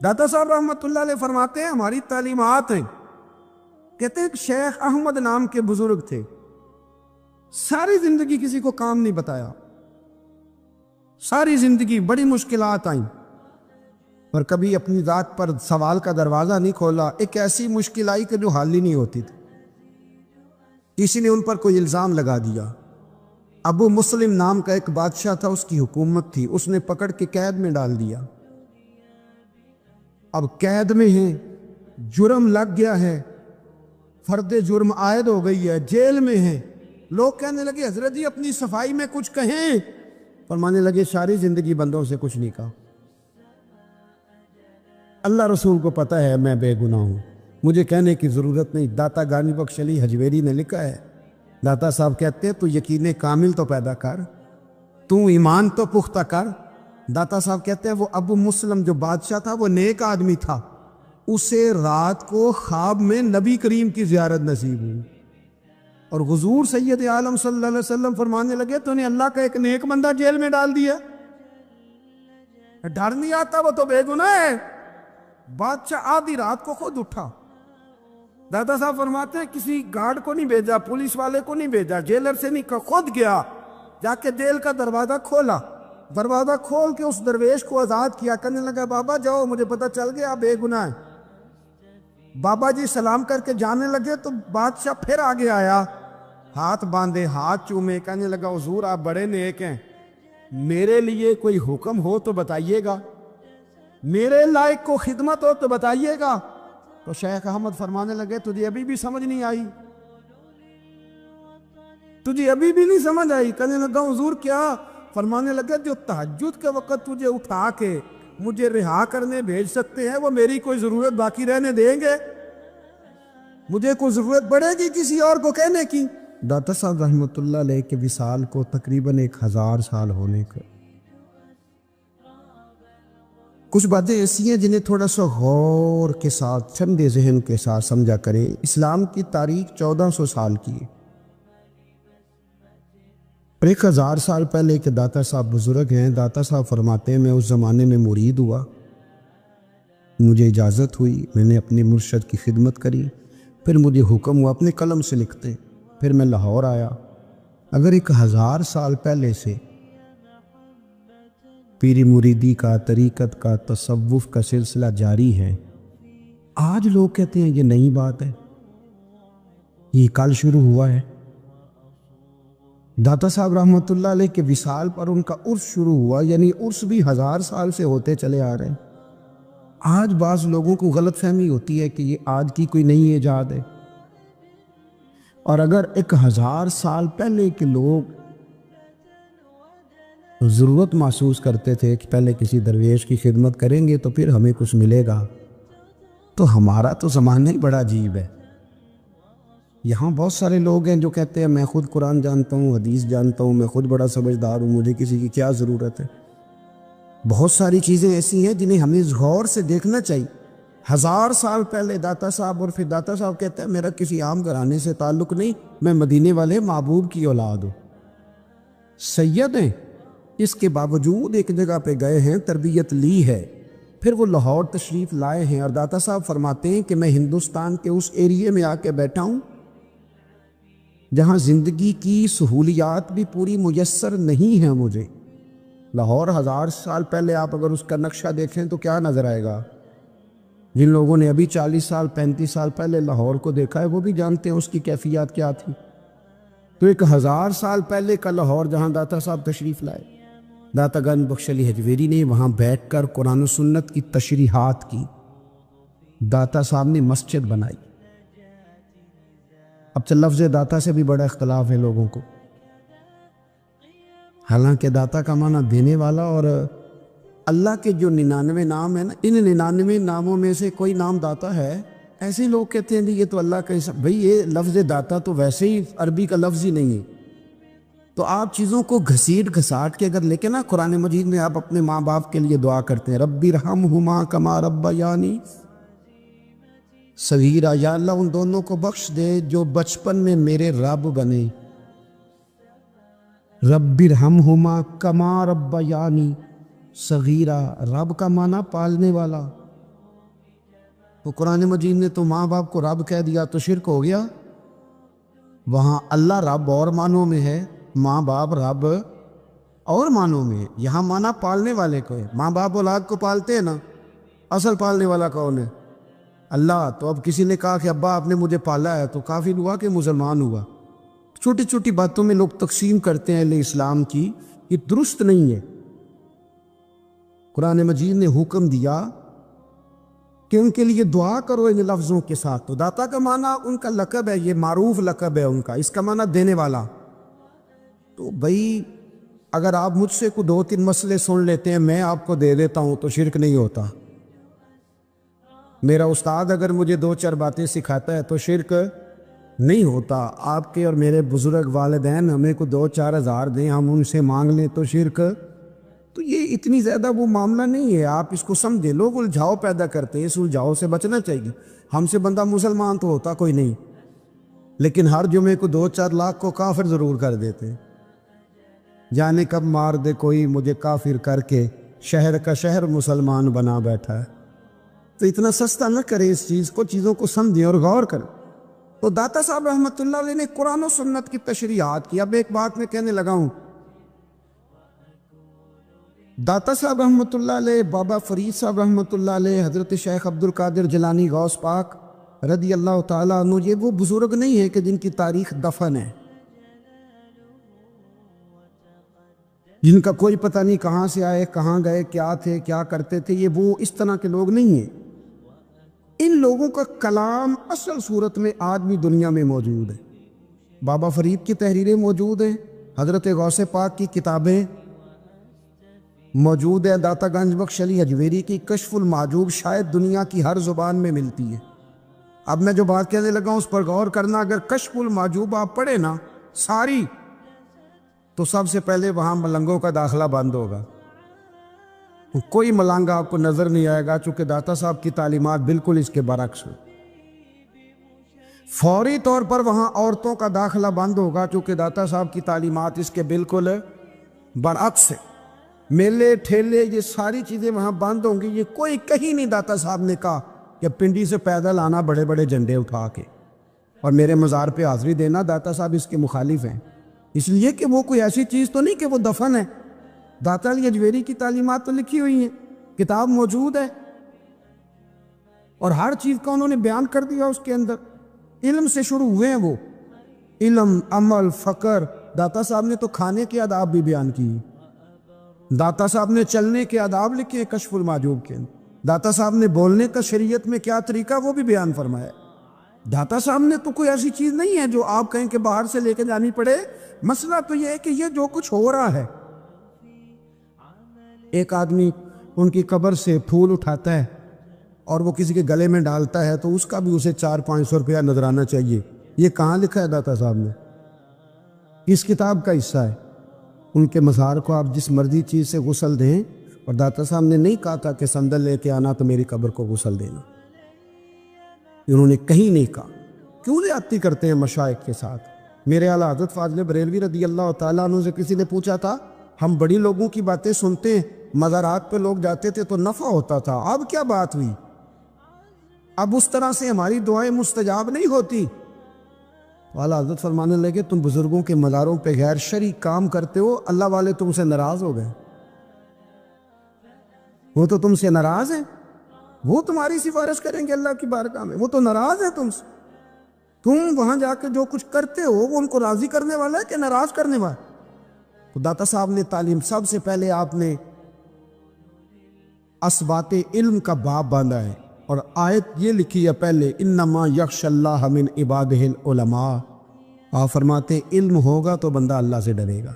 داتا صاحب رحمۃ اللہ علیہ فرماتے ہیں ہماری تعلیمات ہیں، کہتے ہیں شیخ احمد نام کے بزرگ تھے، ساری زندگی کسی کو کام نہیں بتایا، ساری زندگی بڑی مشکلات آئیں اور کبھی اپنی ذات پر سوال کا دروازہ نہیں کھولا۔ ایک ایسی مشکل آئی کہ جو حل ہی نہیں ہوتی تھی، کسی نے ان پر کوئی الزام لگا دیا۔ ابو مسلم نام کا ایک بادشاہ تھا، اس کی حکومت تھی، اس نے پکڑ کے قید میں ڈال دیا۔ اب قید میں ہیں، جرم لگ گیا ہے، فرد جرم عائد ہو گئی ہے، جیل میں ہیں۔ لوگ کہنے لگے حضرت جی اپنی صفائی میں کچھ کہیں، فرمانے لگے ساری زندگی بندوں سے کچھ نہیں کہا، اللہ رسول کو پتہ ہے میں بے گناہ ہوں، مجھے کہنے کی ضرورت نہیں۔ داتا غانی بخش علی حجویری نے لکھا ہے، داتا صاحب کہتے ہیں تو یقین کامل تو پیدا کر، تو ایمان تو پختہ کر۔ داتا صاحب کہتے ہیں وہ ابو مسلم جو بادشاہ تھا وہ نیک آدمی تھا، اسے رات کو خواب میں نبی کریم کی زیارت نصیب ہوئی، اور حضور سید عالم صلی اللہ علیہ وسلم فرمانے لگے تو نے اللہ کا ایک نیک بندہ جیل میں ڈال دیا، ڈر نہیں آتا، وہ تو بے گناہ ہے۔ بادشاہ آدھی رات کو خود اٹھا، دادا صاحب فرماتے ہیں کسی گارڈ کو نہیں بھیجا، پولیس والے کو نہیں بھیجا، جیلر سے نہیں کہا، خود گیا، جا کے جیل کا دروازہ کھولا، دروازہ کھول کے اس درویش کو آزاد کیا، کہنے لگا بابا جاؤ، مجھے پتہ چل گیا آپ بے گناہ ہیں۔ بابا جی سلام کر کے جانے لگے تو بادشاہ پھر آگے آیا، ہاتھ باندھے، ہاتھ چومے، کہنے لگا حضور آپ بڑے نیک ہیں، میرے لیے کوئی حکم ہو تو بتائیے گا، میرے لائق کو خدمت ہو تو بتائیے گا۔ تو شیخ احمد فرمانے لگے تجھے ابھی بھی سمجھ نہیں آئی، تجھے ابھی بھی نہیں سمجھ آئی؟ کہنے لگا حضور کیا؟ فرمانے لگے جو تہجد کے وقت تجھے اٹھا کے مجھے رہا کرنے بھیج سکتے ہیں وہ میری کوئی ضرورت باقی رہنے دیں گے؟ مجھے کوئی ضرورت پڑے گی کسی اور کو کہنے کی؟ داتا صاحب رحمۃ اللہ علیہ کے وصال کو تقریباً 1000 سال ہونے کا۔ کچھ باتیں ایسی ہیں جنہیں تھوڑا سا غور کے ساتھ، ٹھنڈے ذہن کے ساتھ سمجھا کریں۔ اسلام کی تاریخ 1400 سال کی ہے، اور 1000 سال پہلے کے داتا صاحب بزرگ ہیں۔ داتا صاحب فرماتے ہیں میں اس زمانے میں مرید ہوا، مجھے اجازت ہوئی، میں نے اپنے مرشد کی خدمت کری، پھر مجھے حکم ہوا اپنے قلم سے لکھتے، پھر میں لاہور آیا۔ اگر 1000 سال پہلے سے پیری مریدی کا، طریقت کا، تصوف کا سلسلہ جاری ہے، آج لوگ کہتے ہیں یہ نئی بات ہے، یہ کل شروع ہوا ہے۔ داتا صاحب رحمۃ اللہ علیہ کے وصال پر ان کا عرس شروع ہوا، یعنی عرس بھی 1000 سال سے ہوتے چلے آ رہے ہیں۔ آج بعض لوگوں کو غلط فہمی ہوتی ہے کہ یہ آج کی کوئی نئی ایجاد ہے، اور اگر 1000 سال پہلے کے لوگ ضرورت محسوس کرتے تھے کہ پہلے کسی درویش کی خدمت کریں گے تو پھر ہمیں کچھ ملے گا، تو ہمارا تو زمانہ ہی بڑا عجیب ہے۔ یہاں بہت سارے لوگ ہیں جو کہتے ہیں میں خود قرآن جانتا ہوں، حدیث جانتا ہوں، میں خود بڑا سمجھدار ہوں، مجھے کسی کی کیا ضرورت ہے۔ بہت ساری چیزیں ایسی ہیں جنہیں ہمیں غور سے دیکھنا چاہیے۔ 1000 سال پہلے داتا صاحب، اور پھر داتا صاحب کہتے ہیں میرا کسی عام گھرانے سے تعلق نہیں، میں مدینے والے محبوب کی اولاد ہوں، سید ہیں، اس کے باوجود ایک جگہ پہ گئے ہیں، تربیت لی ہے، پھر وہ لاہور تشریف لائے ہیں، اور داتا صاحب فرماتے ہیں کہ میں ہندوستان کے اس ایریے میں آ کے بیٹھا ہوں جہاں زندگی کی سہولیات بھی پوری میسر نہیں ہیں مجھے۔ لاہور 1000 سال پہلے آپ اگر اس کا نقشہ دیکھیں تو کیا نظر آئے گا؟ جن لوگوں نے ابھی 40 سال 35 سال پہلے لاہور کو دیکھا ہے وہ بھی جانتے ہیں اس کی کیفیات کیا تھی۔ تو 1000 سال پہلے کا لاہور جہاں داتا صاحب تشریف لائے، داتا غانی بخش علی حجویری نے وہاں بیٹھ کر قرآن و سنت کی تشریحات کی، داتا صاحب نے مسجد بنائی۔ اب تو لفظ داتا سے بھی بڑا اختلاف ہے لوگوں کو، حالانکہ داتا کا معنی دینے والا، اور اللہ کے جو 99 نام ہیں نا، ان 99 ناموں میں سے کوئی نام داتا ہے۔ ایسے لوگ کہتے ہیں یہ تو اللہ کا حساب، بھئی یہ لفظ داتا تو ویسے ہی عربی کا لفظ ہی نہیں ہے، تو آپ چیزوں کو گھسیٹ گھساٹ کے اگر لیکن نا قرآن مجید میں آپ اپنے ماں باپ کے لیے دعا کرتے ہیں رب ارحمہما کما ربیانی صغیرا، یا اللہ ان دونوں کو بخش دے جو بچپن میں میرے رب بنے۔ رب ارحمہما کما ربیانی صغیرا، رب کا معنی پالنے والا، تو قرآن مجید نے تو ماں باپ کو رب کہہ دیا تو شرک ہو گیا۔ وہاں اللہ رب اور معنوں میں ہے، ماں باپ رب اور معنوں میں ہے۔ یہاں معنی پالنے والے کو ہے، ماں باپ اولاد کو پالتے ہیں نا، اصل پالنے والا کون ہے؟ اللہ۔ تو اب کسی نے کہا کہ ابا آپ نے مجھے پالا ہے تو کافر ہوا کہ مسلمان ہوا؟ چھوٹی چھوٹی باتوں میں لوگ تقسیم کرتے ہیں اہل اسلام کی، یہ درست نہیں ہے۔ قرآن مجید نے حکم دیا کہ ان کے لیے دعا کرو ان لفظوں کے ساتھ۔ تو داتا کا معنی ان کا لقب ہے، یہ معروف لقب ہے ان کا، اس کا معنی دینے والا۔ تو بھائی اگر آپ مجھ سے کوئی 2-3 مسئلے سن لیتے ہیں، میں آپ کو دے دیتا ہوں تو شرک نہیں ہوتا۔ میرا استاد اگر مجھے 2-4 باتیں سکھاتا ہے تو شرک نہیں ہوتا۔ آپ کے اور میرے بزرگ والدین ہمیں کو 2-4 ہزار دیں، ہم ان سے مانگ لیں تو شرک، تو یہ اتنی زیادہ وہ معاملہ نہیں ہے۔ آپ اس کو سمجھے، لوگ الجھاؤ پیدا کرتے ہیں، اس الجھاؤ سے بچنا چاہیے۔ ہم سے بندہ مسلمان تو ہوتا کوئی نہیں، لیکن ہر جمعے کو 2-4 لاکھ کو کافر ضرور کر دیتے۔ جانے کب مار دے کوئی مجھے کافر کر کے، شہر کا شہر مسلمان بنا بیٹھا ہے۔ تو اتنا سستا نہ کرے اس چیز کو، چیزوں کو سمجھیں اور غور کریں۔ تو داتا صاحب رحمۃ اللہ علیہ نے قرآن و سنت کی تشریحات کی۔ اب ایک بات میں کہنے لگا ہوں، داتا صاحب رحمۃ اللہ علیہ، بابا فرید صاحب رحمۃ اللہ علیہ، حضرت شیخ عبد القادر جیلانی غوث پاک رضی اللہ تعالیٰ عنہ، یہ وہ بزرگ نہیں ہے کہ جن کی تاریخ دفن ہے، جن کا کوئی پتہ نہیں کہاں سے آئے، کہاں گئے، کیا تھے، کیا کرتے تھے۔ یہ وہ اس طرح کے لوگ نہیں ہیں۔ ان لوگوں کا کلام اصل صورت میں آج بھی دنیا میں موجود ہے۔ بابا فرید کی تحریریں موجود ہیں، حضرت غوث پاک کی کتابیں موجود ہیں، داتا گنج بخش علی حجویری کی کشف المحجوب شاید دنیا کی ہر زبان میں ملتی ہے۔ اب میں جو بات کہنے لگا ہوں اس پر غور کرنا۔ اگر کشف المحجوب آپ پڑھے نا ساری، تو سب سے پہلے وہاں ملنگوں کا داخلہ بند ہوگا، کوئی ملنگ آپ کو نظر نہیں آئے گا، چونکہ داتا صاحب کی تعلیمات بالکل اس کے برعکس ہیں۔ فوری طور پر وہاں عورتوں کا داخلہ بند ہوگا، چونکہ داتا صاحب کی تعلیمات اس کے بالکل برعکس ہیں۔ میلے ٹھیلے یہ ساری چیزیں وہاں بند ہوں گی۔ یہ کوئی کہیں نہیں داتا صاحب نے کہا کہ پنڈی سے پیدل آنا بڑے بڑے جھنڈے اٹھا کے اور میرے مزار پہ حاضری دینا، داتا صاحب اس کے مخالف ہیں، اس لیے کہ وہ کوئی ایسی چیز تو نہیں کہ وہ دفن ہے۔ داتا علی حجویری کی تعلیمات تو لکھی ہوئی ہیں، کتاب موجود ہے، اور ہر چیز کا انہوں نے بیان کر دیا اس کے اندر۔ علم سے شروع ہوئے ہیں وہ، علم، عمل، فقر۔ داتا صاحب نے تو کھانے کے آداب بھی بیان کی، داتا صاحب نے چلنے کے آداب لکھے ہیں کشف المحجوب کے، داتا صاحب نے بولنے کا شریعت میں کیا طریقہ وہ بھی بیان فرمایا۔ داتا صاحب نے تو کوئی ایسی چیز نہیں ہے جو آپ کہیں کہ باہر سے لے کے جانی پڑے۔ مسئلہ تو یہ ہے کہ یہ جو کچھ ہو رہا ہے، ایک آدمی ان کی قبر سے پھول اٹھاتا ہے اور وہ کسی کے گلے میں ڈالتا ہے تو اس کا بھی اسے 400-500 روپیہ نذرانہ چاہیے۔ یہ کہاں لکھا ہے داتا صاحب نے؟ اس کتاب کا حصہ ہے۔ ان کے مزار کو آپ جس مرضی چیز سے غسل دیں، اور داتا صاحب نے نہیں کہا تھا کہ سندل لے کے آنا تو میری قبر کو غسل دینا، انہوں نے کہیں نہیں کہا۔ کیوں زیادتی کرتے ہیں مشائخ کے ساتھ؟ میرے اعلیٰ حضرت فاضل بریلوی رضی اللہ تعالیٰ عنہ سے کسی نے پوچھا تھا، ہم بڑی لوگوں کی باتیں سنتے ہیں، مزارات پہ لوگ جاتے تھے تو نفع ہوتا تھا، اب کیا بات ہوئی؟ اب اس طرح سے ہماری دعائیں مستجاب نہیں ہوتی۔ اعلیٰ حضرت فرمانے لگے، تم بزرگوں کے مزاروں پہ غیر شرعی کام کرتے ہو، اللہ والے تم سے ناراض ہو گئے، وہ تو تم سے ناراض ہیں، وہ تمہاری سفارش کریں گے اللہ کی بارگاہ میں، وہ تو ناراض ہیں تم سے۔ تم وہاں جا کے جو کچھ کرتے ہو وہ ان کو راضی کرنے والا ہے کہ ناراض کرنے والا؟ تو داتا صاحب نے تعلیم، سب سے پہلے آپ نے اسبات علم کا باب باندھا ہے، اور آیت یہ لکھی ہے پہلے، انما یخشی اللہ من عبادہ العلماء۔ آپ فرماتے ہیں علم ہوگا تو بندہ اللہ سے ڈرے گا،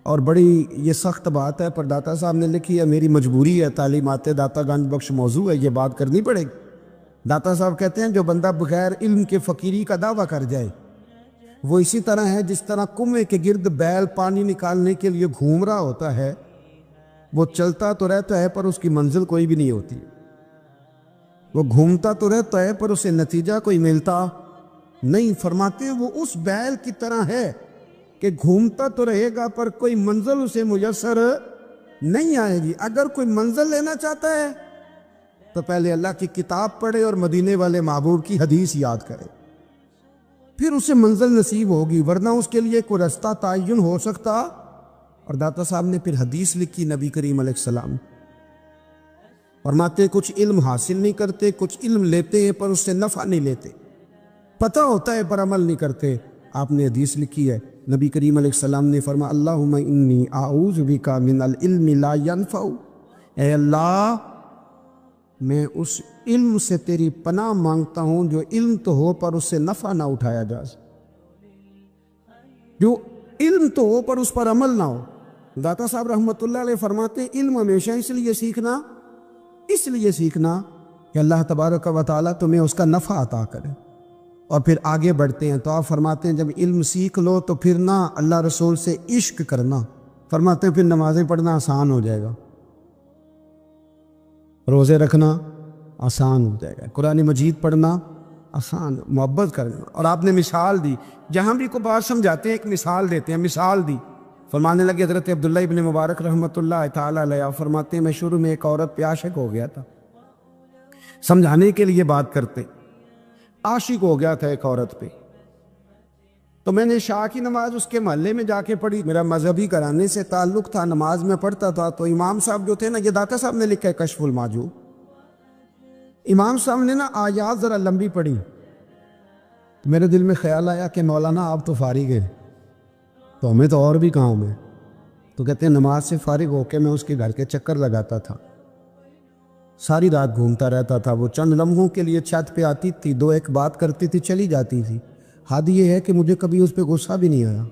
اور بڑی یہ سخت بات ہے، پر داتا صاحب نے لکھی ہے، میری مجبوری ہے، تعلیمات داتا گنج بخش موضوع ہے، یہ بات کرنی پڑے گی۔ داتا صاحب کہتے ہیں جو بندہ بغیر علم کے فقیری کا دعویٰ کر جائے، وہ اسی طرح ہے جس طرح کنویں کے گرد بیل پانی نکالنے کے لیے گھوم رہا ہوتا ہے، وہ چلتا تو رہتا ہے پر اس کی منزل کوئی بھی نہیں ہوتی، وہ گھومتا تو رہتا ہے پر اسے نتیجہ کوئی ملتا نہیں۔ فرماتے ہیں وہ اس بیل کی طرح ہے کہ گھومتا تو رہے گا پر کوئی منزل اسے میسر نہیں آئے گی۔ اگر کوئی منزل لینا چاہتا ہے تو پہلے اللہ کی کتاب پڑھے اور مدینے والے محبوب کی حدیث یاد کرے، پھر اسے منزل نصیب ہوگی، ورنہ اس کے لیے کوئی رستہ تعین ہو سکتا۔ اور داتا صاحب نے پھر حدیث لکھی نبی کریم علیہ السلام، فرماتے کچھ علم حاصل نہیں کرتے، کچھ علم لیتے ہیں پر اس سے نفع نہیں لیتے، پتہ ہوتا ہے پر عمل نہیں کرتے۔ آپ نے حدیث لکھی ہے، نبی کریم علیہ السلام نے فرمایا اللہم انی اعوذ بک من العلم لا ینفع، اے اللہ میں اس علم سے تیری پناہ مانگتا ہوں جو علم تو ہو پر اس سے نفع نہ اٹھایا جا سکے، جو علم تو ہو پر اس پر عمل نہ ہو۔ داتا صاحب رحمۃ اللہ علیہ فرماتے ہیں علم ہمیشہ اس لیے سیکھنا کہ اللہ تبارک و تعالیٰ تمہیں اس کا نفع عطا کرے، اور پھر آگے بڑھتے ہیں تو آپ فرماتے ہیں جب علم سیکھ لو تو پھر نہ اللہ رسول سے عشق کرنا، فرماتے ہیں پھر نمازیں پڑھنا آسان ہو جائے گا، روزے رکھنا آسان ہو جائے گا، قرآن مجید پڑھنا آسان، محبت کرنا۔ اور آپ نے مثال دی، جہاں بھی کوئی بات سمجھاتے ہیں ایک مثال دیتے ہیں، مثال دی، فرمانے لگے حضرت عبداللہ ابن مبارک رحمۃ اللہ تعالی علیہ فرماتے ہیں میں شروع میں ایک عورت پہ عاشق ہو گیا تھا، سمجھانے کے لیے بات کرتے، عاشق ہو گیا تھا ایک عورت پہ، تو میں نے عشاء کی نماز اس کے محلے میں جا کے پڑھی، میرا مذہبی گھرانے سے تعلق تھا، نماز میں پڑھتا تھا، تو امام صاحب جو تھے نا، یہ داتا صاحب نے لکھا ہے کشف المعجوب، امام صاحب نے نا آیات ذرا لمبی پڑھی، تو میرے دل میں خیال آیا کہ مولانا آپ تو فارغ ہیں، تو ہمیں تو اور بھی کام ہے، تو کہتے ہیں نماز سے فارغ ہو کے میں اس کے گھر کے چکر لگاتا تھا، ساری رات گھومتا رہتا تھا، وہ چند لمحوں کے لیے چھت پہ آتی تھی، دو ایک بات کرتی تھی چلی جاتی تھی، حد یہ ہے کہ مجھے کبھی اس پہ غصہ بھی نہیں آیا،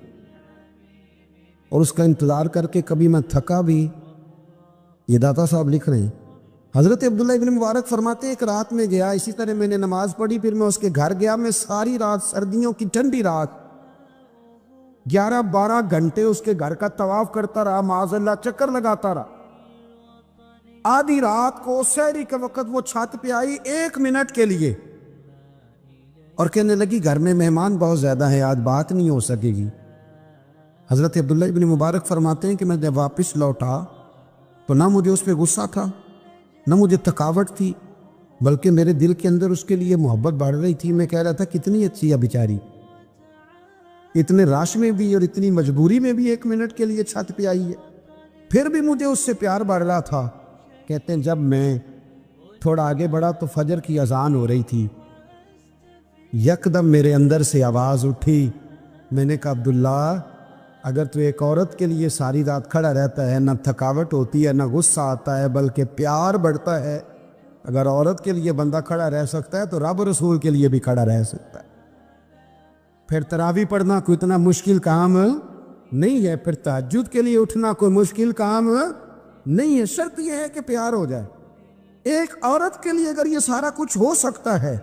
اور اس کا انتظار کر کے کبھی میں تھکا بھی۔ یہ داتا صاحب لکھ رہے ہیں، حضرت عبداللہ ابن مبارک فرماتے ہیں ایک رات میں گیا، اسی طرح میں نے نماز پڑھی، پھر میں اس کے گھر گیا، میں ساری رات، سردیوں کی ٹھنڈی رات 11-12 گھنٹے اس کے گھر کا طواف کرتا رہا، معاذ اللہ چکر لگاتا رہا، آدھی رات کو سحری کے وقت وہ چھت پہ آئی 1 منٹ کے لیے اور کہنے لگی گھر میں مہمان بہت زیادہ ہیں، آج بات نہیں ہو سکے گی۔ حضرت عبداللہ ابن مبارک فرماتے ہیں کہ میں جب واپس لوٹا تو نہ مجھے اس پہ غصہ تھا، نہ مجھے تھکاوٹ تھی، بلکہ میرے دل کے اندر اس کے لیے محبت بڑھ رہی تھی۔ میں کہہ رہا تھا کتنی اچھی ہے بیچاری، اتنے رش میں بھی اور اتنی مجبوری میں بھی 1 منٹ کے لیے چھت پہ آئی ہے، پھر بھی مجھے اس سے پیار بڑھ رہا تھا۔ کہتے ہیں جب میں تھوڑا آگے بڑھا تو فجر کی اذان ہو رہی تھی، یکدم میرے اندر سے آواز اٹھی، میں نے کہا عبداللہ اگر تو ایک عورت کے لیے ساری رات کھڑا رہتا ہے، نہ تھکاوٹ ہوتی ہے، نہ غصہ آتا ہے، بلکہ پیار بڑھتا ہے، اگر عورت کے لیے بندہ کھڑا رہ سکتا ہے تو رب رسول کے لیے بھی کھڑا رہ سکتا ہے۔ پھر تراویح پڑھنا کوئی اتنا مشکل کام نہیں ہے، پھر تہجد کے لیے اٹھنا کوئی مشکل کام نہیں ہے، شرط یہ ہے کہ پیار ہو جائے۔ ایک عورت کے لیے اگر یہ سارا کچھ ہو سکتا ہے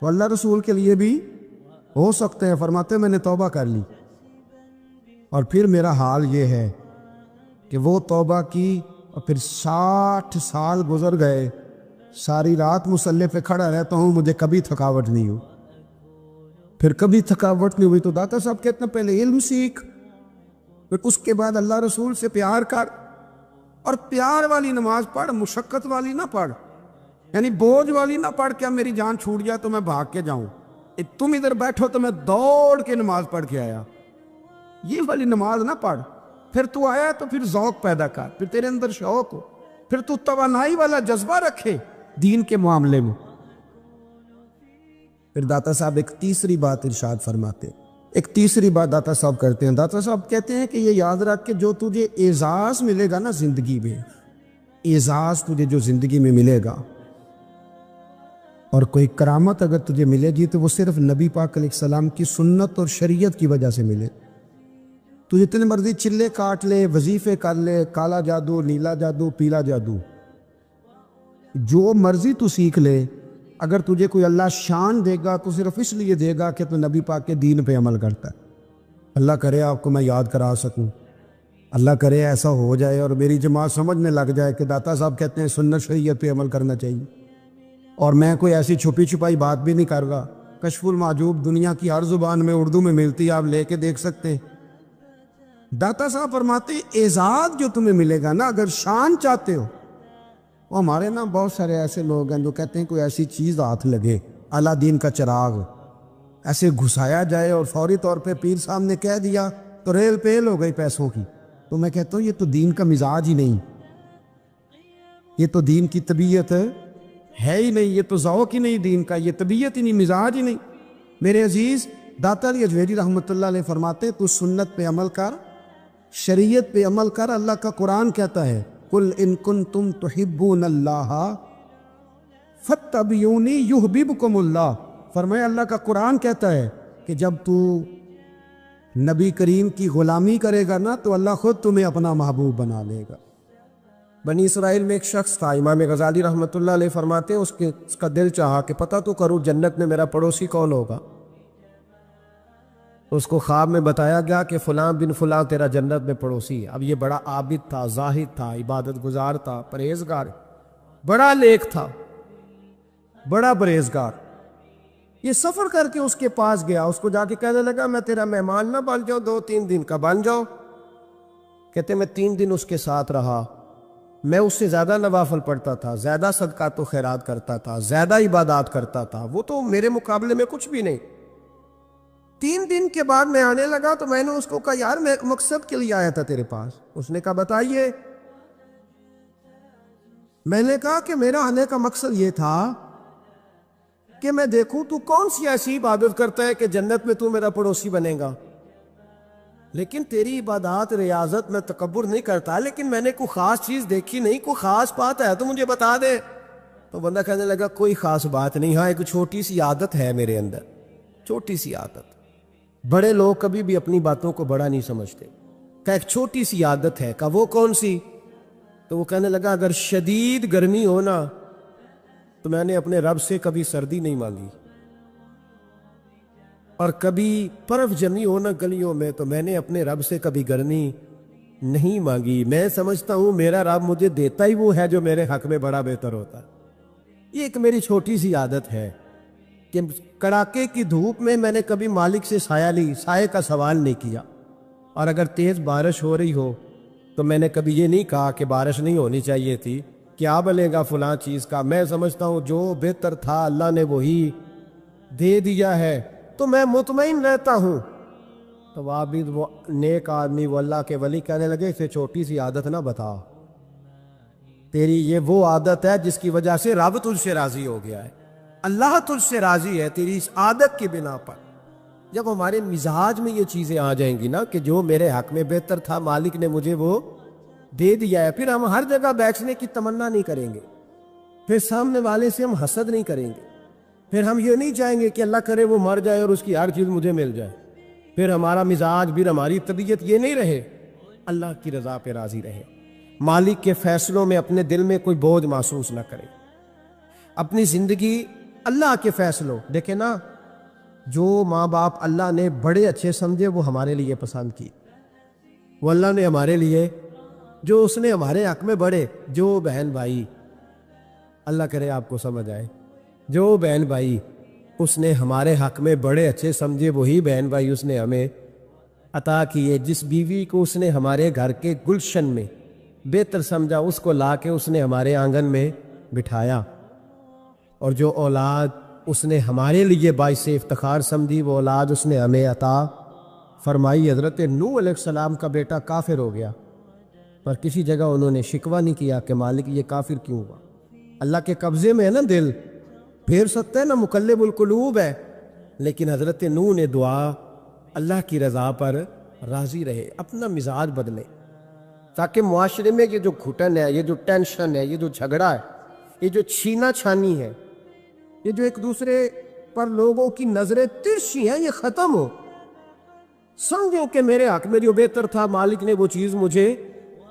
تو اللہ رسول کے لیے بھی ہو سکتے ہیں۔ فرماتے میں نے توبہ کر لی، اور پھر میرا حال یہ ہے کہ وہ توبہ کی اور پھر 60 سال گزر گئے، ساری رات مصلی پہ کھڑا رہتا ہوں، مجھے کبھی تھکاوٹ نہیں ہوئی، پھر کبھی تھکاوٹ نہیں ہوئی۔ تو داتا صاحب کہتے ہیں پہلے علم سیکھ، پھر اس کے بعد اللہ رسول سے پیار کر، اور پیار والی نماز پڑھ، مشقت والی نہ پڑھ، یعنی بوجھ والی نہ پڑھ کہ اب میری جان چھوٹ جائے تو میں بھاگ کے جاؤں، تم ادھر بیٹھو تو میں دوڑ کے نماز پڑھ کے آیا، یہ والی نماز نہ پڑھ۔ پھر تو آیا تو پھر ذوق پیدا کر، پھر تیرے اندر شوق ہو، پھر تو توانائی والا جذبہ رکھے دین کے معاملے میں۔ پھر داتا صاحب ایک تیسری بات ارشاد فرماتے ہیں، ایک تیسری بات داتا صاحب کرتے ہیں، داتا صاحب کہتے ہیں کہ یہ یاد رکھ کہ جو تجھے اعزاز ملے گا نا زندگی میں، اعزاز تجھے جو زندگی میں ملے گا، اور کوئی کرامت اگر تجھے ملے گی تو وہ صرف نبی پاک علیہ السلام کی سنت اور شریعت کی وجہ سے ملے۔ تو جتنے مرضی چلے کاٹ لے، وظیفے کر لے، کالا جادو، نیلا جادو، پیلا جادو، جو مرضی تو سیکھ لے، اگر تجھے کوئی اللہ شان دے گا تو صرف اس لیے دے گا کہ تو نبی پاک کے دین پہ عمل کرتا ہے۔ اللہ کرے آپ کو میں یاد کرا سکوں، اللہ کرے ایسا ہو جائے اور میری جماعت سمجھنے لگ جائے کہ داتا صاحب کہتے ہیں سنت شریعت پہ عمل کرنا چاہیے، اور میں کوئی ایسی چھپی چھپائی بات بھی نہیں کر رہا۔ کشف المعجوب دنیا کی ہر زبان میں اردو میں ملتی ہے، آپ لے کے دیکھ سکتے ہیں۔ داتا صاحب فرماتے ہیں اعزاز جو تمہیں ملے گا نا، اگر شان چاہتے ہو وہ ہمارے نا بہت سارے ایسے لوگ ہیں جو کہتے ہیں کوئی ایسی چیز ہاتھ لگے، اعلیٰ دین کا چراغ ایسے گھسایا جائے اور فوری طور پہ پیر صاحب نے کہہ دیا تو ریل پیل ہو گئی پیسوں کی. تو میں کہتا ہوں یہ تو دین کا مزاج ہی نہیں، یہ تو دین کی طبیعت ہے ہی نہیں، یہ تو ذوق ہی نہیں دین کا، یہ طبیعت ہی نہیں، مزاج ہی نہیں. میرے عزیز داتا علی اجویری رحمۃ اللہ علیہ فرماتے تو سنت پہ عمل کر، شریعت پہ عمل کر. اللہ کا قرآن کہتا ہے قل ان کنتم تحبون اللہ فاتبعونی یحببکم اللہ. فرمایا اللہ کا قرآن کہتا ہے کہ جب تو نبی کریم کی غلامی کرے گا نا تو اللہ خود تمہیں اپنا محبوب بنا لے گا. بنی اسرائیل میں ایک شخص تھا، امام غزالی رحمۃ اللہ علیہ فرماتے ہیں اس کا دل چاہا کہ پتہ تو کروں جنت میں میرا پڑوسی کون ہوگا. اس کو خواب میں بتایا گیا کہ فلاں بن فلاں تیرا جنت میں پڑوسی ہے. اب یہ بڑا عابد تھا، زاہد تھا، عبادت گزار تھا، پرہیزگار، بڑا نیک تھا، بڑا پرہیزگار. یہ سفر کر کے اس کے پاس گیا، اس کو جا کے کہنے لگا میں تیرا مہمان نہ بن جاؤں، 2-3 دن کا بن جاؤ. کہتے میں 3 دن اس کے ساتھ رہا، میں اس سے زیادہ نوافل پڑھتا تھا، زیادہ صدقات و خیرات کرتا تھا، زیادہ عبادات کرتا تھا، وہ تو میرے مقابلے میں کچھ بھی نہیں. 3 دن کے بعد میں آنے لگا تو میں نے اس کو کہا یار میں ایک مقصد کے لیے آیا تھا تیرے پاس. اس نے کہا بتائیے. میں نے کہا کہ میرا آنے کا مقصد یہ تھا کہ میں دیکھوں تو کون سی ایسی عبادت کرتا ہے کہ جنت میں تو میرا پڑوسی بنے گا. لیکن تیری عبادات ریاضت میں تکبر نہیں کرتا، لیکن میں نے کوئی خاص چیز دیکھی نہیں، کوئی خاص بات ہے تو مجھے بتا دے. تو بندہ کہنے لگا کوئی خاص بات نہیں، ہاں ایک چھوٹی سی عادت ہے میرے اندر، چھوٹی سی عادت. بڑے لوگ کبھی بھی اپنی باتوں کو بڑا نہیں سمجھتے. کہ ایک چھوٹی سی عادت ہے. کہ وہ کون سی؟ تو وہ کہنے لگا اگر شدید گرمی ہو نا تو میں نے اپنے رب سے کبھی سردی نہیں مانگی، اور کبھی برف جمی ہو نا گلیوں میں تو میں نے اپنے رب سے کبھی گرمی نہیں مانگی. میں سمجھتا ہوں میرا رب مجھے دیتا ہی وہ ہے جو میرے حق میں بڑا بہتر ہوتا. یہ ایک میری چھوٹی سی عادت ہے کہ کڑاکے کی دھوپ میں میں نے کبھی مالک سے سائے کا سوال نہیں کیا، اور اگر تیز بارش ہو رہی ہو تو میں نے کبھی یہ نہیں کہا کہ بارش نہیں ہونی چاہیے تھی، کیا بلے گا فلاں چیز کا. میں سمجھتا ہوں جو بہتر تھا اللہ نے وہی دے دیا ہے تو میں مطمئن رہتا ہوں. تو عابد وہ نیک آدمی وہ اللہ کے ولی کہنے لگے اسے چھوٹی سی عادت نہ بتا، تیری یہ وہ عادت ہے جس کی وجہ سے رب تجھ سے راضی ہو گیا ہے، اللہ تجھ سے راضی ہے تیری اس عادت کی بنا پر. جب ہمارے مزاج میں یہ چیزیں آ جائیں گی نا کہ جو میرے حق میں بہتر تھا مالک نے مجھے وہ دے دیا ہے، پھر ہم ہر جگہ بیٹھنے کی تمنا نہیں کریں گے، پھر سامنے والے سے ہم حسد نہیں کریں گے، پھر ہم یہ نہیں چاہیں گے کہ اللہ کرے وہ مر جائے اور اس کی ہر چیز مجھے مل جائے. پھر ہمارا مزاج پھر ہماری طبیعت یہ نہیں رہے. اللہ کی رضا پہ راضی رہے، مالک کے فیصلوں میں اپنے دل میں کوئی بوجھ محسوس نہ کرے. اپنی زندگی اللہ کے فیصلوں دیکھیں نا، جو ماں باپ اللہ نے بڑے اچھے سمجھے وہ ہمارے لیے پسند کی، وہ اللہ نے ہمارے لیے جو اس نے ہمارے حق میں بڑے، جو بہن بھائی اللہ کرے آپ کو سمجھ آئے، جو بہن بھائی اس نے ہمارے حق میں بڑے اچھے سمجھے وہی بہن بھائی اس نے ہمیں عطا کیے. جس بیوی کو اس نے ہمارے گھر کے گلشن میں بہتر سمجھا اس کو لا کے اس نے ہمارے آنگن میں بٹھایا، اور جو اولاد اس نے ہمارے لیے باعث افتخار سمجھی وہ اولاد اس نے ہمیں عطا فرمائی. حضرت نوح علیہ السلام کا بیٹا کافر ہو گیا، پر کسی جگہ انہوں نے شکوہ نہیں کیا کہ مالک یہ کافر کیوں ہوا. اللہ کے قبضے میں ہے نا دل، پھیر سکتا ہے نا، مقلب القلوب ہے. لیکن حضرت نوح نے دعا اللہ کی رضا پر راضی رہے، اپنا مزاج بدلے، تاکہ معاشرے میں یہ جو گھٹن ہے، یہ جو ٹینشن ہے، یہ جو جھگڑا ہے، یہ جو چھینا چھانی ہے، یہ جو ایک دوسرے پر لوگوں کی نظریں ترچھی ہیں، یہ ختم ہو. سمجھو کہ میرے حق میں جو بہتر تھا مالک نے وہ چیز مجھے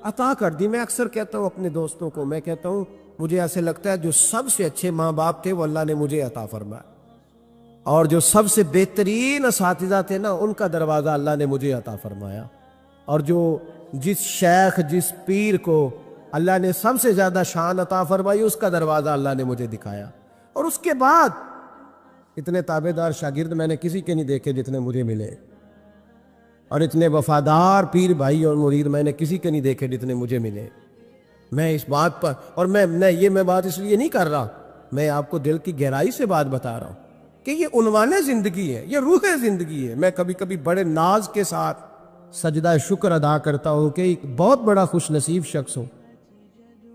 عطا کر دی. میں اکثر کہتا ہوں اپنے دوستوں کو، میں کہتا ہوں مجھے ایسے لگتا ہے جو سب سے اچھے ماں باپ تھے وہ اللہ نے مجھے عطا فرمایا، اور جو سب سے بہترین اساتذہ تھے نا ان کا دروازہ اللہ نے مجھے عطا فرمایا، اور جو جس شیخ جس پیر کو اللہ نے سب سے زیادہ شان عطا فرمائی اس کا دروازہ اللہ نے مجھے دکھایا. اور اس کے بعد اتنے تابع دار شاگرد میں نے کسی کے نہیں دیکھے جتنے مجھے ملے، اور اتنے وفادار پیر بھائی اور مرید میں نے کسی کے نہیں دیکھے جتنے مجھے ملے. میں اس بات پر، اور میں بات اس لیے نہیں کر رہا، میں آپ کو دل کی گہرائی سے بات بتا رہا ہوں کہ یہ عنوان زندگی ہے، یہ روح زندگی ہے۔ میں کبھی کبھی بڑے ناز کے ساتھ سجدہ شکر ادا کرتا ہوں کہ ایک بہت بڑا خوش نصیب شخص ہوں۔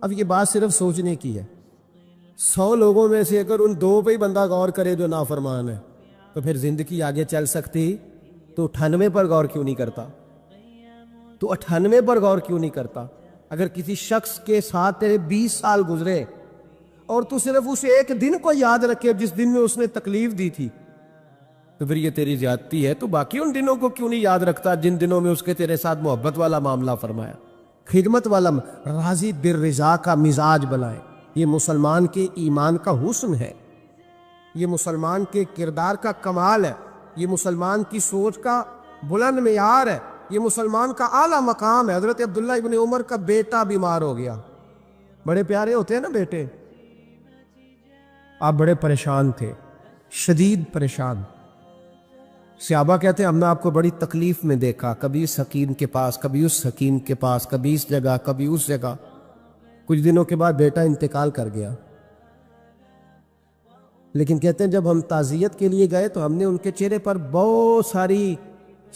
اب یہ بات صرف سوچنے کی ہے، 100 لوگوں میں سے اگر ان 2 پہ ہی بندہ غور کرے جو نافرمان ہے، تو پھر زندگی آگے چل سکتی؟ تو 98 پر غور کیوں نہیں کرتا؟ تو 98 پر غور کیوں نہیں کرتا؟ اگر کسی شخص کے ساتھ تیرے 20 سال گزرے اور تو صرف اس ایک دن کو یاد رکھے جس دن میں اس نے تکلیف دی تھی، تو پھر یہ تیری زیادتی ہے۔ تو باقی ان دنوں کو کیوں نہیں یاد رکھتا جن دنوں میں اس کے تیرے ساتھ محبت والا معاملہ فرمایا، خدمت والا، راضی بالرضا کا مزاج بنائے۔ یہ مسلمان کے ایمان کا حسن ہے، یہ مسلمان کے کردار کا کمال ہے، یہ مسلمان کی سوچ کا بلند معیار ہے، یہ مسلمان کا اعلیٰ مقام ہے۔ حضرت عبداللہ ابن عمر کا بیٹا بیمار ہو گیا، بڑے پیارے ہوتے ہیں نا بیٹے، آپ بڑے پریشان تھے، شدید پریشان۔ صحابہ کہتے ہیں ہم نے آپ کو بڑی تکلیف میں دیکھا، کبھی اس حکیم کے پاس، کبھی اس حکیم کے پاس، کبھی اس جگہ، کبھی اس جگہ۔ کچھ دنوں کے بعد بیٹا انتقال کر گیا، لیکن کہتے ہیں جب ہم تعزیت کے لیے گئے تو ہم نے ان کے چہرے پر بہت ساری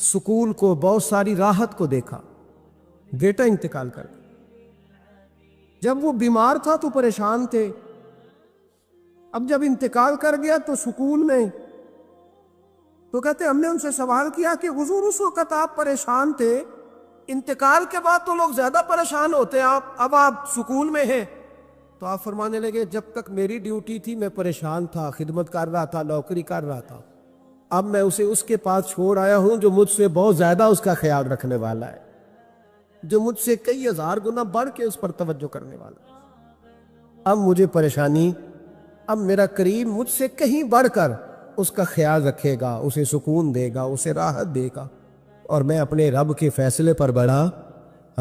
سکون کو، بہت ساری راحت کو دیکھا۔ بیٹا انتقال کر گیا، جب وہ بیمار تھا تو پریشان تھے، اب جب انتقال کر گیا تو سکون میں۔ تو کہتے ہیں ہم نے ان سے سوال کیا کہ حضور اس وقت آپ پریشان تھے، انتقال کے بعد تو لوگ زیادہ پریشان ہوتے ہیں، اب آپ سکون میں ہیں۔ تو آپ فرمانے لگے جب تک میری ڈیوٹی تھی میں پریشان تھا، خدمت کر رہا تھا، نوکری کر رہا تھا، اب میں اسے اس کے پاس چھوڑ آیا ہوں جو مجھ سے بہت زیادہ اس کا خیال رکھنے والا ہے، جو مجھ سے کئی ہزار گنا بڑھ کے اس پر توجہ کرنے والا ہے۔ اب مجھے پریشانی، اب میرا قریب مجھ سے کہیں بڑھ کر اس کا خیال رکھے گا، اسے سکون دے گا، اسے راحت دے گا، اور میں اپنے رب کے فیصلے پر بڑا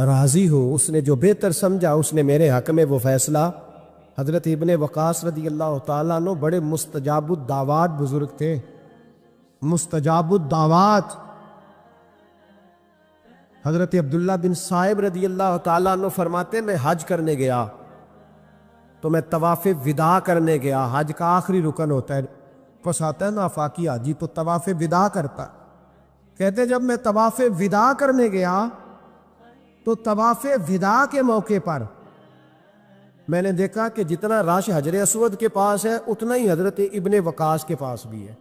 راضی ہوں۔ اس نے جو بہتر سمجھا اس نے میرے حق میں وہ فیصلہ۔ حضرت ابن وقاص رضی اللہ تعالیٰ عنہ بڑے مستجاب الدعوات بزرگ تھے، مستجاب الدعوات۔ حضرت عبداللہ بن صائب رضی اللہ تعالیٰ عنہ فرماتے میں حج کرنے گیا تو میں طواف وداع کرنے گیا، حج کا آخری رکن ہوتا ہے، پس آتا ہے نا آفاقی حاجی تو طواف وداع کرتا۔ کہتے جب میں طواف وداع کرنے گیا تو طواف وداع کے موقع پر میں نے دیکھا کہ جتنا رش حجر اسود کے پاس ہے اتنا ہی حضرت ابن وقاص کے پاس بھی ہے۔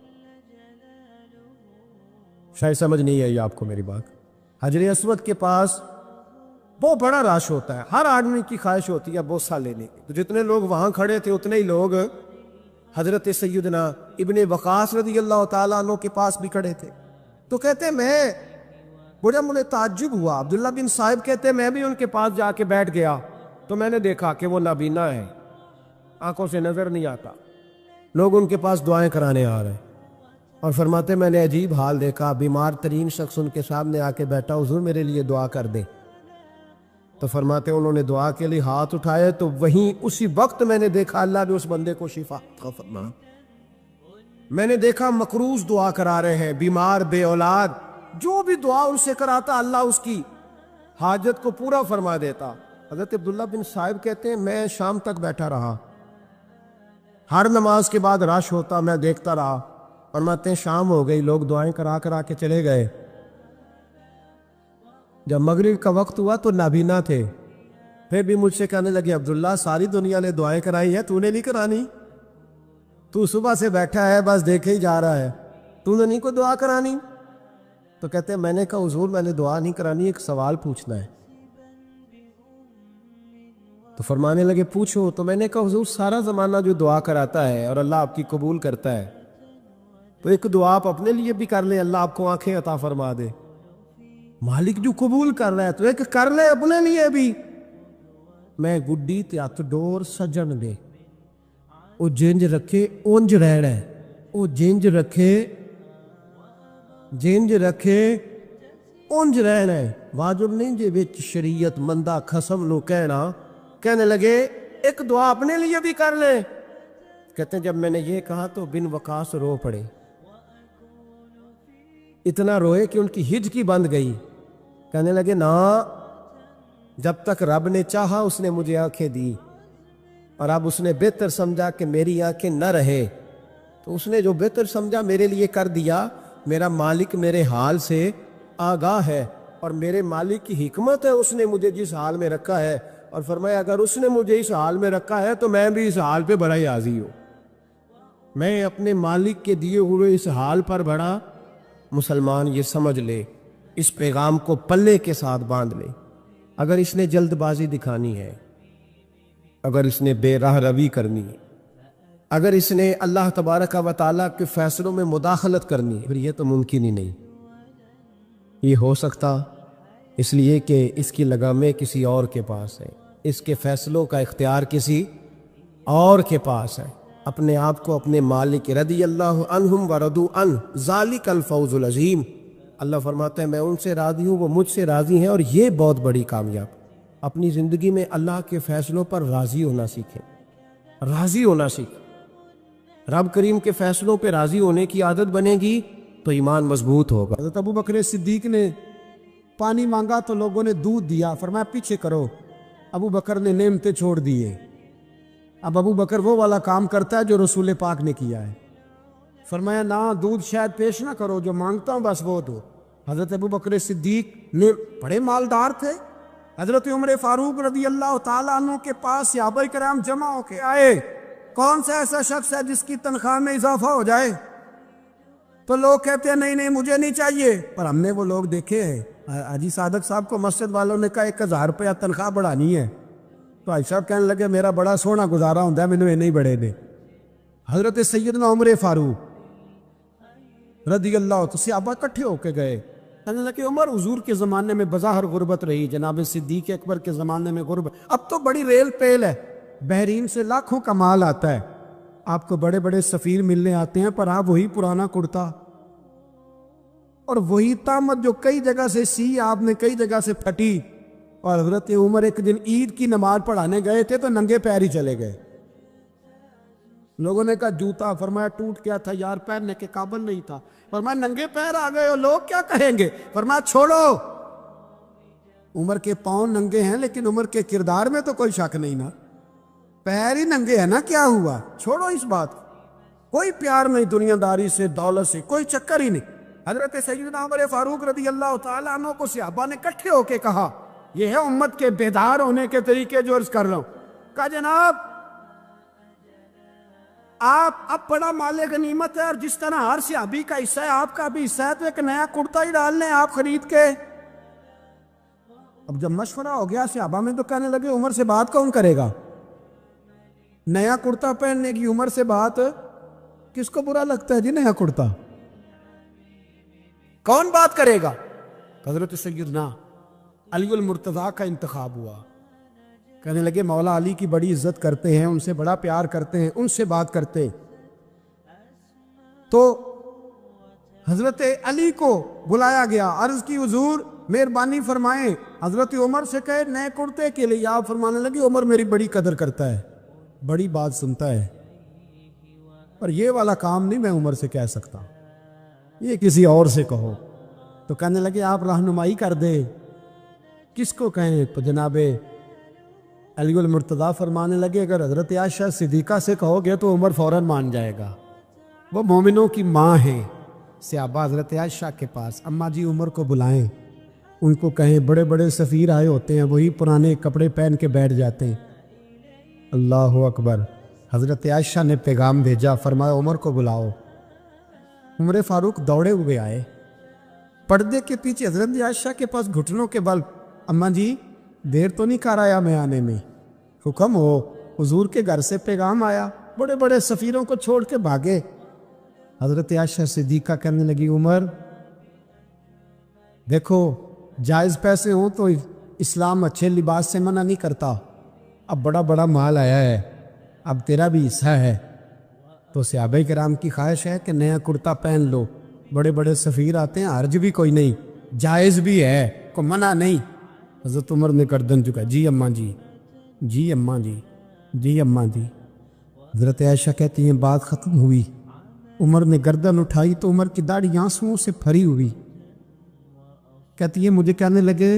شاید سمجھ نہیں آئی آپ کو میری بات۔ حجر اسود کے پاس بہت بڑا رش ہوتا ہے، ہر آدمی کی خواہش ہوتی ہے بوسہ لینے کی، تو جتنے لوگ وہاں کھڑے تھے اتنے ہی لوگ حضرت سیدنا ابن وقاص رضی اللہ تعالیٰ عنہ کے پاس بھی کھڑے تھے۔ تو کہتے میں بڑا مجھے تعجب ہوا، عبداللہ بن صائب کہتے میں بھی ان کے پاس جا کے بیٹھ گیا تو میں نے دیکھا کہ وہ نابینا ہے، آنکھوں سے نظر نہیں آتا، لوگ ان کے پاس دعائیں کرانے آ رہے ہیں، اور فرماتے میں نے عجیب حال دیکھا، بیمار ترین شخص ان کے سامنے آ کے بیٹھا، حضور میرے لیے دعا کر دے۔ تو فرماتے انہوں نے دعا کے لیے ہاتھ اٹھائے تو وہیں اسی وقت میں نے دیکھا اللہ نے اس بندے کو شفا عطا فرمایا۔ میں نے دیکھا مقروض دعا کرا رہے ہیں، بیمار، بے اولاد، جو بھی دعا ان سے کراتا اللہ اس کی حاجت کو پورا فرما دیتا۔ حضرت عبداللہ بن صائب کہتے ہیں میں شام تک بیٹھا رہا، ہر نماز کے بعد رش ہوتا، میں دیکھتا رہا، فرماتے ہیں شام ہو گئی، لوگ دعائیں کرا کے چلے گئے۔ جب مغرب کا وقت ہوا تو نابینا تھے، پھر بھی مجھ سے کہنے لگے عبداللہ ساری دنیا نے دعائیں کرائی ہیں، تو نے نہیں کرانی؟ تو صبح سے بیٹھا ہے بس دیکھے ہی جا رہا ہے، تو نے نہیں کوئی دعا کرانی؟ تو کہتے ہیں میں نے کہا حضور میں نے دعا نہیں کرانی، ایک سوال پوچھنا ہے۔ تو فرمانے لگے پوچھو۔ تو میں نے کہا حضور سارا زمانہ جو دعا کراتا ہے اور اللہ آپ کی قبول کرتا ہے، تو ایک دعا آپ اپنے لیے بھی کر لیں، اللہ آپ کو آنکھیں عطا فرما دے۔ مالک جو قبول کر رہا ہے تو ایک کر لے اپنے لیے بھی۔ میں گڈی تے ہتھ ڈور سجن دے، او جنج رکھے اونج رہنا ہے، او جنج رکھے اونج رہنا ہے، واجب نہیں جے وچ شریعت مندہ خصم نو کہنا۔ کہنے لگے ایک دعا اپنے لیے بھی کر لیں۔ کہتے ہیں جب میں نے یہ کہا تو بن وقاص رو پڑے، اتنا روئے کہ ان کی ہج کی بند گئی۔ کہنے لگے نا جب تک رب نے چاہا اس نے مجھے آنکھیں دی، اور اب اس نے بہتر سمجھا کہ میری آنکھیں نہ رہے تو اس نے جو بہتر سمجھا میرے لیے کر دیا۔ میرا مالک میرے حال سے آگاہ ہے، اور میرے مالک کی حکمت ہے، اس نے مجھے جس حال میں رکھا ہے، اور فرمایا اگر اس نے مجھے اس حال میں رکھا ہے تو میں بھی اس حال پہ بڑا ہی راضی ہوں۔ میں اپنے مالک کے دیے ہوئے اس حال پر بڑا، مسلمان یہ سمجھ لے، اس پیغام کو پلے کے ساتھ باندھ لے۔ اگر اس نے جلد بازی دکھانی ہے، اگر اس نے بے راہ روی کرنی ہے، اگر اس نے اللہ تبارک و تعالیٰ کے فیصلوں میں مداخلت کرنی ہے، پھر یہ تو ممکن ہی نہیں۔ یہ ہو سکتا اس لیے کہ اس کی لگامیں کسی اور کے پاس ہیں، اس کے فیصلوں کا اختیار کسی اور کے پاس ہے۔ اپنے آپ کو اپنے مالک رضی اللہ عنہم ورضوا عنہ ذالک الفوز العظیم، اللہ فرماتا ہے میں ان سے راضی ہوں، وہ مجھ سے راضی ہیں، اور یہ بہت بڑی کامیاب۔ اپنی زندگی میں اللہ کے فیصلوں پر راضی ہونا سیکھیں، راضی ہونا سیکھیں۔ رب کریم کے فیصلوں پہ راضی ہونے کی عادت بنے گی تو ایمان مضبوط ہوگا۔ حضرت ابو بکر صدیق نے پانی مانگا تو لوگوں نے دودھ دیا، فرمایا پیچھے کرو۔ ابو بکر نے نعمتیں چھوڑ دیے۔ اب ابو بکر وہ والا کام کرتا ہے جو رسول پاک نے کیا ہے، فرمایا نہ دودھ شاید پیش نہ کرو، جو مانگتا ہوں بس وہ دو۔ حضرت ابو بکر صدیق نے بڑے مالدار تھے۔ حضرت عمر فاروق رضی اللہ تعالیٰ عنہ کے پاس صحابہ کرام جمع ہو کے آئے، کون سا ایسا شخص ہے جس کی تنخواہ میں اضافہ ہو جائے؟ تو لوگ کہتے ہیں نہیں مجھے نہیں چاہیے، پر ہم نے وہ لوگ دیکھے ہیں۔ حاجی صادق صاحب کو مسجد والوں نے کہا 1000 روپیہ تنخواہ بڑھانی ہے، تو حاجی صاحب کہنے لگے میرا بڑا سونا گزارا ہوتا ہے، مینوں نہیں بڑھے دے۔ حضرت سیدنا عمر فاروق رضی اللہ تو صحابہ اکٹھے ہو کے گئے، کہنے لگے عمر حضور کے زمانے میں بظاہر غربت رہی، جناب صدیق اکبر کے زمانے میں غربت، اب تو بڑی ریل پیل ہے، بحرین سے لاکھوں کا مال آتا ہے، آپ کو بڑے بڑے سفیر ملنے آتے ہیں، پر آپ وہی پرانا کرتا اور وہی طامت جو کئی جگہ سے سی آپ نے کئی جگہ سے پھٹی۔ اور حضرت عمر ایک دن عید کی نماز پڑھانے گئے تھے تو ننگے پیر ہی چلے گئے۔ لوگوں نے کہا جوتا، فرمایا ٹوٹ گیا تھا یار، پہننے کے قابل نہیں تھا۔ فرمایا ننگے پیر آ گئے ہو، لوگ کیا کہیں گے؟ فرمایا چھوڑو، عمر کے پاؤں ننگے ہیں لیکن عمر کے کردار میں تو کوئی شک نہیں نا، پیر ہی ننگے ہیں نا، کیا ہوا؟ چھوڑو اس بات کو، کوئی پیار نہیں دنیا داری سے، دولت سے، کوئی چکر ہی نہیں۔ حضرت سیدنا عمر فاروق رضی اللہ تعالیٰ عنہ کو صحابہ نے اکٹھے ہو کے کہا، یہ ہے امت کے بیدار ہونے کے طریقے جو عرض کر رہا ہوں۔ کہا جناب آپ اب بڑا مال غنیمت ہے، اور جس طرح ہر صحابی کا حصہ ہے آپ کا بھی حصہ ہے، تو ایک نیا کرتا ہی ڈال لیں آپ خرید کے۔ اب جب مشورہ ہو گیا صحابہ میں تو کہنے لگے عمر سے بات کون کرے گا؟ نیا کرتا پہننے کی عمر سے بات کس کو برا لگتا ہے جی؟ نیا کرتا کون بات کرے گا؟ حضرت سیدنا علی المرتضیٰ کا انتخاب ہوا۔ کہنے لگے مولا علی کی بڑی عزت کرتے ہیں، ان سے بڑا پیار کرتے ہیں، ان سے بات کرتے۔ تو حضرت علی کو بلایا گیا، عرض کی حضور مہربانی فرمائیں، حضرت عمر سے کہے نئے کرتے کے لیے۔ آپ فرمانے لگے عمر میری بڑی قدر کرتا ہے، بڑی بات سنتا ہے، پر یہ والا کام نہیں میں عمر سے کہہ سکتا، یہ کسی اور سے کہو۔ تو کہنے لگے آپ رہنمائی کر دے، کس کو کہیں؟ تو جناب علی المرتضیٰ فرمانے لگے اگر حضرت عائشہ صدیقہ سے کہو گے تو عمر فوراً مان جائے گا، وہ مومنوں کی ماں ہیں۔ صحابہ حضرت عائشہ کے پاس، اماں جی عمر کو بلائیں، ان کو کہیں بڑے بڑے سفیر آئے ہوتے ہیں، وہی پرانے کپڑے پہن کے بیٹھ جاتے ہیں۔ اللہ اکبر۔ حضرت عائشہ نے پیغام بھیجا، فرمایا عمر کو بلاؤ۔ عمر فاروق دوڑے ہوئے آئے، پردے کے پیچھے حضرت عائشہ کے پاس گھٹنوں کے بل، اماں جی دیر تو نہیں کر آیا میں آنے میں؟ حکم ہو، حضور کے گھر سے پیغام آیا، بڑے بڑے سفیروں کو چھوڑ کے بھاگے۔ حضرت عائشہ صدیقہ کہنے لگی عمر دیکھو جائز پیسے ہوں تو اسلام اچھے لباس سے منع نہیں کرتا، اب بڑا بڑا مال آیا ہے، اب تیرا بھی حصہ ہے، تو صحابہ کرام کی خواہش ہے کہ نیا کرتا پہن لو، بڑے بڑے سفیر آتے ہیں، حرج بھی کوئی نہیں، جائز بھی ہے، کوئی منع نہیں۔ حضرت عمر نے گردن جھکا، جی اماں جی، جی اماں جی، جی اماں جی۔ حضرت عائشہ کہتی ہیں بات ختم ہوئی، عمر نے گردن اٹھائی تو عمر کی داڑھی آنسوؤں سے بھری ہوئی، کہتی ہے مجھے کہنے لگے